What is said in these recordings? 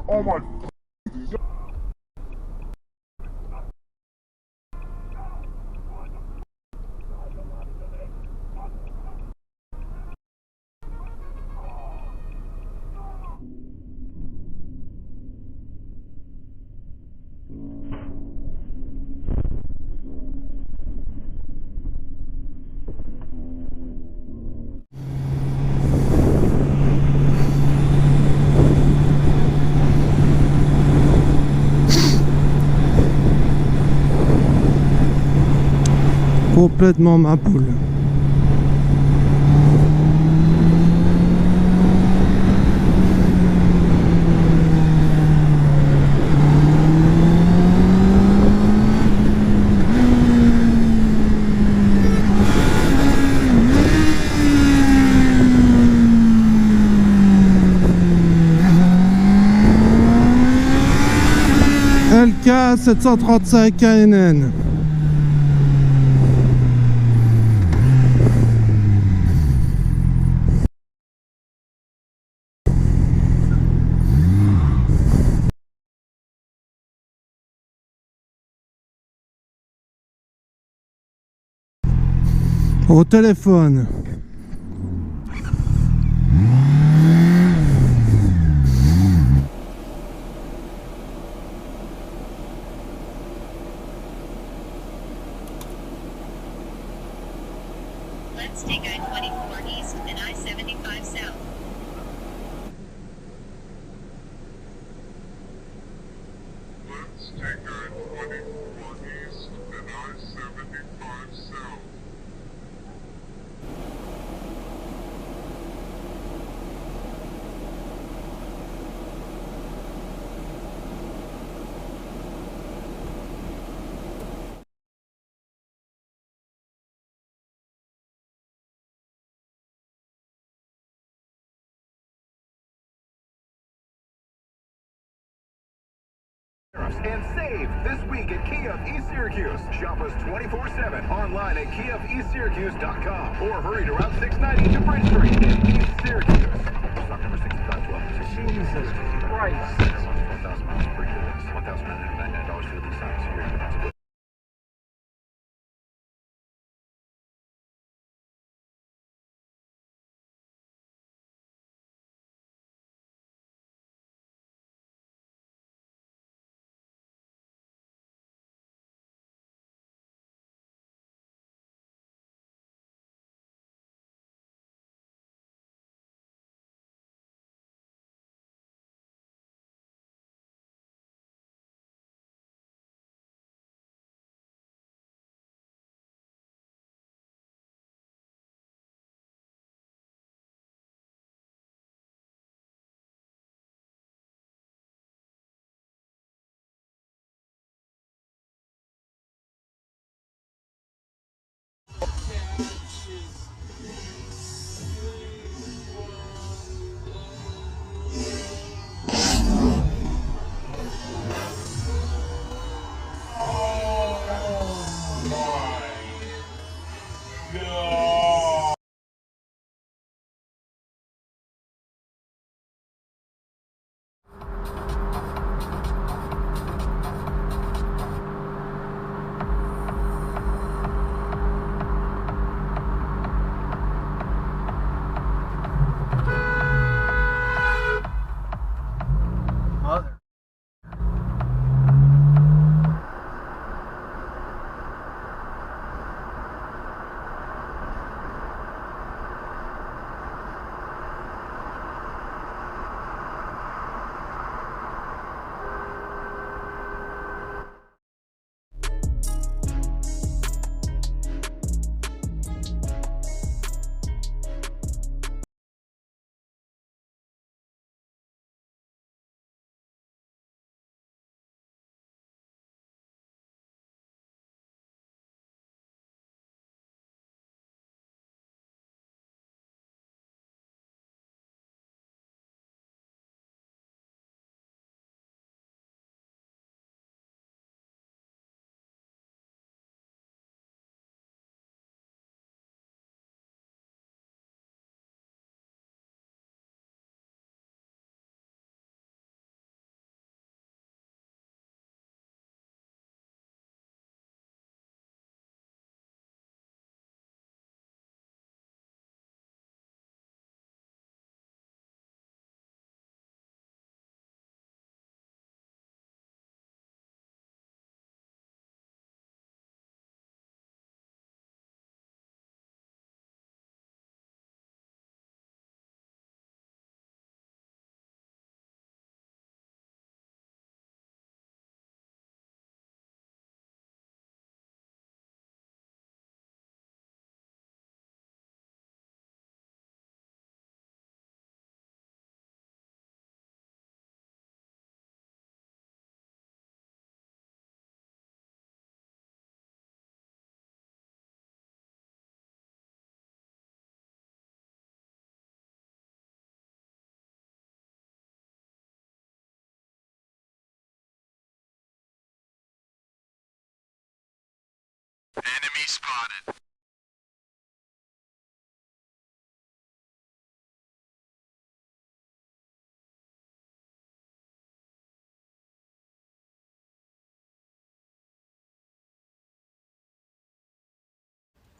Oh my. Complètement ma poule. LK 735 ANN. Au téléphone. Let's take I-24 east and I-75 south. Let's take I-24 east and I-75 south. And save this week at Kia of East Syracuse. Shop us 24/7 online at kiaofeastsyracuse.com or hurry to Route 690 to Bridge Street in East Syracuse. Stock number 6512. Jesus Christ. 1,000 miles per year. $1,999 for the lease. spotted.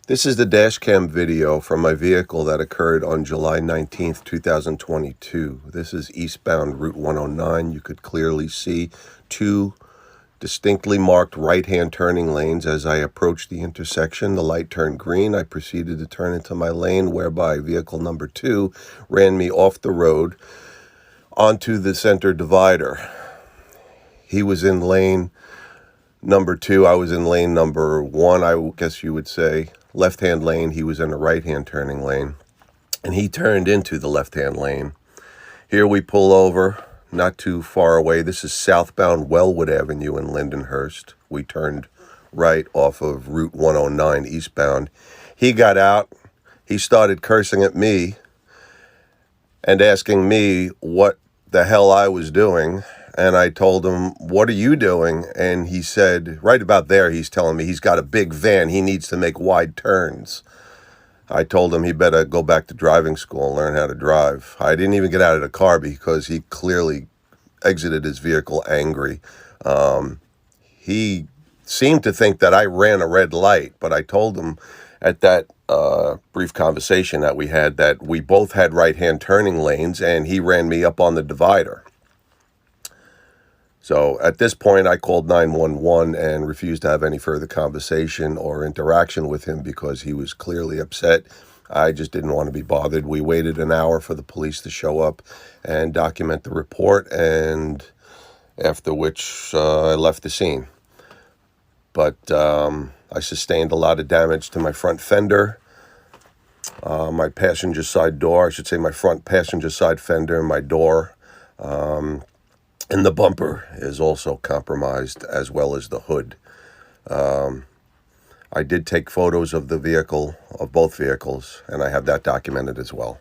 This is the Dashcam video from my vehicle that occurred on July 19th, 2022. This is eastbound Route 109. You could clearly see two distinctly marked right-hand turning lanes. As I approached the intersection, the light turned green. I proceeded to turn into my lane, whereby vehicle number 2 ran me off the road onto the center divider. He was in lane number 2. I was in lane number 1, I guess you would say. Left-hand lane. He was in a right-hand turning lane. And he turned into the left-hand lane. Here we pull over, not too far away. This is southbound Wellwood Avenue in Lindenhurst. We turned right off of Route 109 eastbound. He got out. He started cursing at me and asking me what the hell I was doing. And I told him, "What are you doing?" And he said, right about there, he's telling me he's got a big van. He needs to make wide turns. I told him he better go back to driving school and learn how to drive. I didn't even get out of the car because he clearly exited his vehicle angry. He seemed to think that I ran a red light, but I told him at that brief conversation that we had that we both had right-hand turning lanes, and he ran me up on the divider. So at this point, I called 911 and refused to have any further conversation or interaction with him because he was clearly upset. I just didn't want to be bothered. We waited an hour for the police to show up and document the report, and after which I left the scene. But I sustained a lot of damage to my front fender, my passenger side door, I should say my front passenger side fender, my door, and the bumper is also compromised, as well as the hood. I did take photos of the vehicle, of both vehicles, and I have that documented as well.